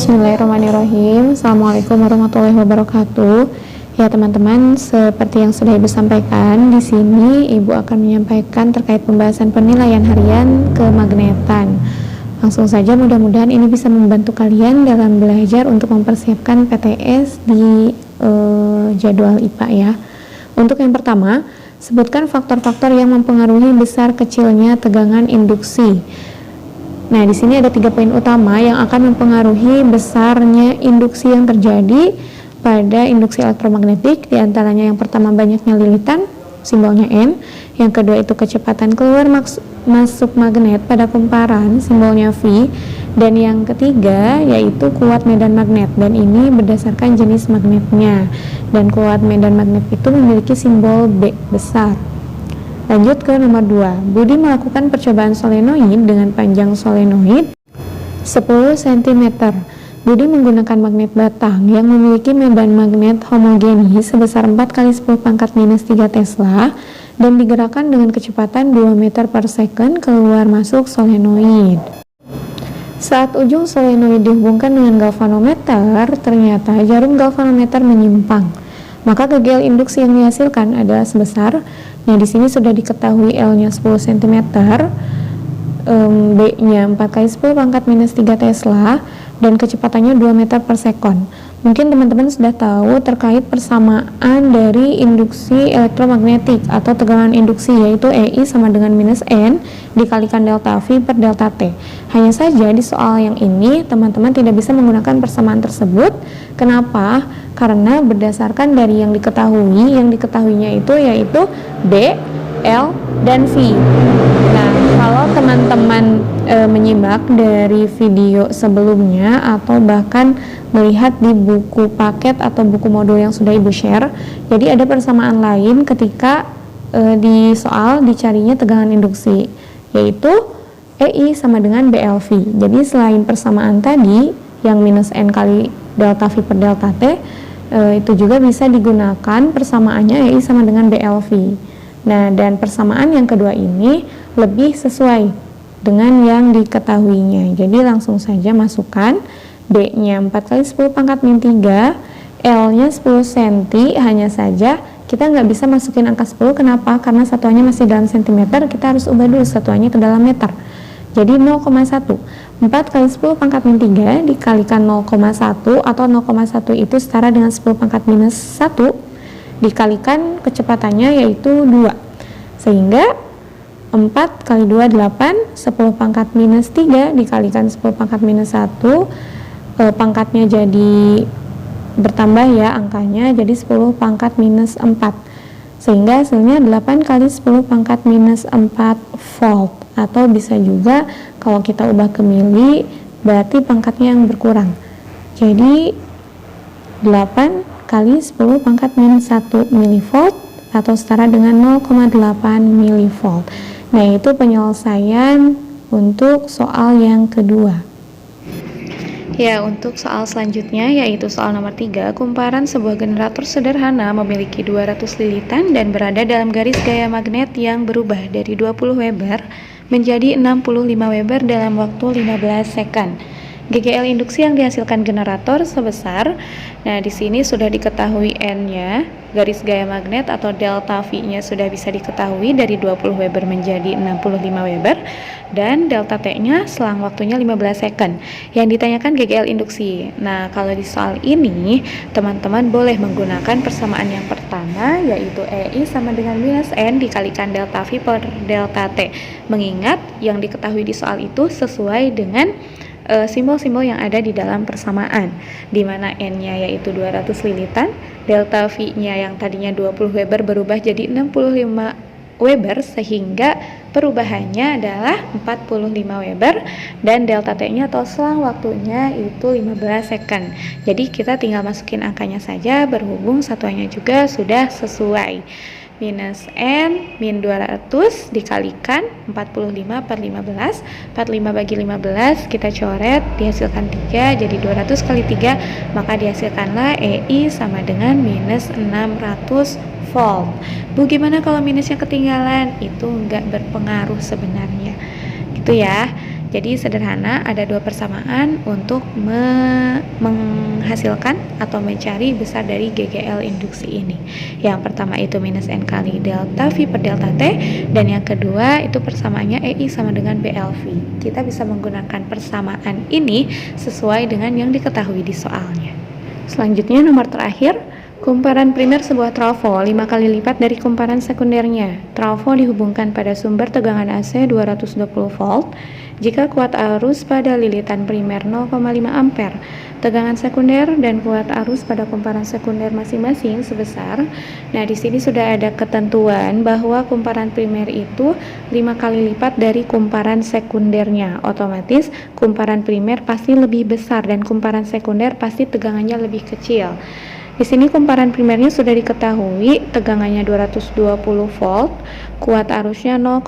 Bismillahirrahmanirrahim. Assalamualaikum warahmatullahi wabarakatuh. Ya teman-teman, seperti yang sudah Ibu sampaikan, di sini Ibu akan menyampaikan terkait pembahasan penilaian harian kemagnetan. Langsung saja, mudah-mudahan ini bisa membantu kalian dalam belajar untuk mempersiapkan PTS di jadwal IPA ya. Untuk yang pertama, sebutkan faktor-faktor yang mempengaruhi besar kecilnya tegangan induksi. Nah, di sini ada 3 poin utama yang akan mempengaruhi besarnya induksi yang terjadi pada induksi elektromagnetik. Di antaranya yang pertama banyaknya lilitan, simbolnya N. Yang kedua itu kecepatan keluar masuk magnet pada kumparan, simbolnya V. Dan yang ketiga yaitu kuat medan magnet, dan ini berdasarkan jenis magnetnya. Dan kuat medan magnet itu memiliki simbol B besar. Lanjut ke nomor 2. Budi melakukan percobaan solenoid dengan panjang solenoid 10 cm. Budi menggunakan magnet batang yang memiliki medan magnet homogenis sebesar 4 × 10⁻³ Tesla dan digerakkan dengan kecepatan 2 meter per second keluar masuk solenoid. Saat ujung solenoid dihubungkan dengan galvanometer, ternyata jarum galvanometer menyimpang. Maka gejala induksi yang dihasilkan adalah sebesar, nah di sini sudah diketahui L-nya 10 cm, B-nya 4 × 10⁻³ Tesla, dan kecepatannya 2 meter per second. Mungkin teman-teman sudah tahu terkait persamaan dari induksi elektromagnetik atau tegangan induksi, yaitu EI sama dengan minus N dikalikan delta V per delta T. Hanya saja di soal yang ini teman-teman tidak bisa menggunakan persamaan tersebut. Kenapa? Karena berdasarkan dari yang diketahuinya itu yaitu B, L, dan V. Nah, kalau teman-teman menyimak dari video sebelumnya atau bahkan melihat di buku paket atau buku modul yang sudah Ibu share, jadi ada persamaan lain ketika di soal dicarinya tegangan induksi, yaitu EI sama dengan BLV. Jadi selain persamaan tadi yang minus N kali delta V per delta T, itu juga bisa digunakan persamaannya EI sama dengan BLV. Nah, dan persamaan yang kedua ini lebih sesuai dengan yang diketahuinya. Jadi langsung saja masukkan B-nya 4 × 10⁻⁻³, L-nya 10 cm. Hanya saja kita nggak bisa masukin angka 10. Kenapa? Karena satuannya masih dalam cm, kita harus ubah dulu satuannya ke dalam meter. Jadi 0,1. 4 × 10⁻³ dikalikan 0,1 atau 0,1 itu setara dengan 10⁻⁻1 dikalikan kecepatannya yaitu 2. Sehingga 4 × 2 8, 10⁻³ dikalikan 10⁻⁻1, pangkatnya jadi bertambah ya angkanya, jadi 10⁻⁻4, sehingga hasilnya 8 × 10⁻⁻4 volt. Atau bisa juga kalau kita ubah ke mili berarti pangkatnya yang berkurang, jadi 8 × 10⁻⁻1 milivolt atau setara dengan 0,8 milivolt. Nah, itu penyelesaian untuk soal yang kedua. Ya, untuk soal selanjutnya yaitu soal nomor 3. Kumparan sebuah generator sederhana memiliki 200 lilitan dan berada dalam garis gaya magnet yang berubah dari 20 Weber menjadi 65 Weber dalam waktu 15 second. GGL induksi yang dihasilkan generator sebesar, nah di sini sudah diketahui N-nya, garis gaya magnet atau delta V-nya sudah bisa diketahui dari 20 Weber menjadi 65 Weber, dan delta T-nya selang waktunya 15 second. Yang ditanyakan GGL induksi. Nah, kalau di soal ini teman-teman boleh menggunakan persamaan yang pertama, yaitu EI sama dengan minus N dikalikan delta V per delta T. Mengingat yang diketahui di soal itu sesuai dengan simbol-simbol yang ada di dalam persamaan, di mana N-nya yaitu 200 lilitan, delta V-nya yang tadinya 20 Weber berubah jadi 65 Weber, sehingga perubahannya adalah 45 Weber, dan delta T-nya atau selang waktunya itu 15 second. Jadi kita tinggal masukin angkanya saja, berhubung satuannya juga sudah sesuai. Minus N min 200 dikalikan 45 per 15, 45 bagi 15 kita coret, dihasilkan 3, jadi 200 kali 3, maka dihasilkanlah EI sama dengan minus 600 volt. Bu, gimana kalau minusnya ketinggalan? Itu nggak berpengaruh sebenarnya gitu ya. Jadi sederhana, ada dua persamaan untuk menghasilkan atau mencari besar dari GGL induksi ini. Yang pertama itu minus N kali delta V per delta T, dan yang kedua itu persamaannya EI sama dengan BLV. Kita bisa menggunakan persamaan ini sesuai dengan yang diketahui di soalnya. Selanjutnya nomor terakhir, kumparan primer sebuah trafo 5 kali lipat dari kumparan sekundernya. Trafo dihubungkan pada sumber tegangan AC 220 volt jika kuat arus pada lilitan primer 0,5 ampere, tegangan sekunder dan kuat arus pada kumparan sekunder masing-masing sebesar. Nah, di sini sudah ada ketentuan bahwa kumparan primer itu 5 kali lipat dari kumparan sekundernya. Otomatis kumparan primer pasti lebih besar dan kumparan sekunder pasti tegangannya lebih kecil. Di sini kumparan primernya sudah diketahui, tegangannya 220 volt, kuat arusnya 0,5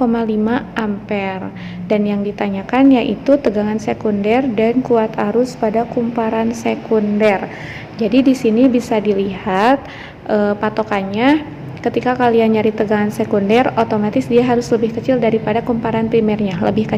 ampere, dan yang ditanyakan yaitu tegangan sekunder dan kuat arus pada kumparan sekunder. Jadi di sini bisa dilihat patokannya. Ketika kalian nyari tegangan sekunder, otomatis dia harus lebih kecil daripada kumparan primernya. Lebih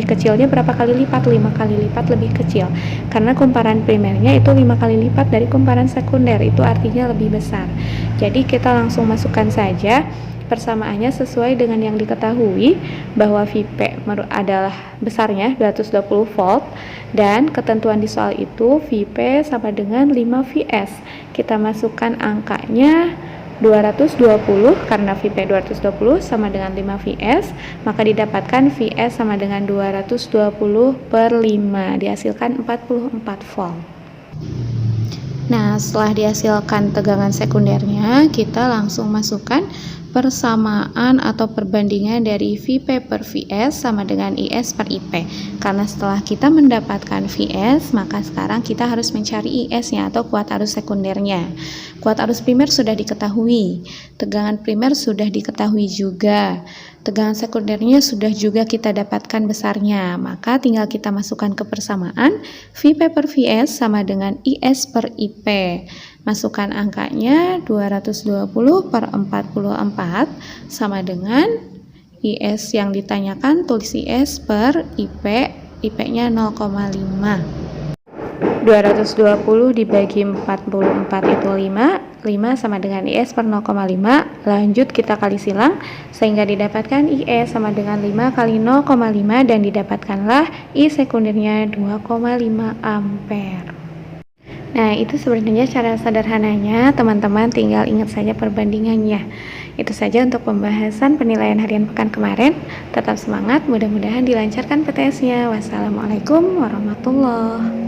kecilnya berapa kali lipat? 5 kali lipat lebih kecil. Karena kumparan primernya itu 5 kali lipat dari kumparan sekunder, itu artinya lebih besar. Jadi kita langsung masukkan saja persamaannya sesuai dengan yang diketahui bahwa Vp adalah besarnya 220 volt, dan ketentuan di soal itu Vp sama dengan 5 Vs. Kita masukkan angkanya 220 karena Vp 220 sama dengan 5 Vs, maka didapatkan Vs sama dengan 220 per 5, dihasilkan 44 volt. Nah, setelah dihasilkan tegangan sekundernya, kita langsung masukkan persamaan atau perbandingan dari Vp per Vs sama dengan Is per Ip. Karena setelah kita mendapatkan Vs, maka sekarang kita harus mencari Is-nya atau kuat arus sekundernya. Kuat arus primer sudah diketahui, tegangan primer sudah diketahui juga, tegangan sekundernya sudah juga kita dapatkan besarnya, maka tinggal kita masukkan ke persamaan. Vp per Vs sama dengan Is per Ip. Masukkan angkanya 220 per 44 sama dengan Is yang ditanyakan, tulis Is per Ip, Ip-nya 0,5. 220 dibagi 44 itu 5 sama dengan Is per 0,5. Lanjut kita kali silang sehingga didapatkan Is sama dengan 5 kali 0,5 dan didapatkanlah I sekundernya 2,5 ampere. Nah, itu sebenarnya cara sederhananya, teman-teman tinggal ingat saja perbandingannya. Itu saja untuk pembahasan penilaian harian pekan kemarin. Tetap semangat, mudah-mudahan dilancarkan PTS-nya. Wassalamualaikum warahmatullahi wabarakatuh.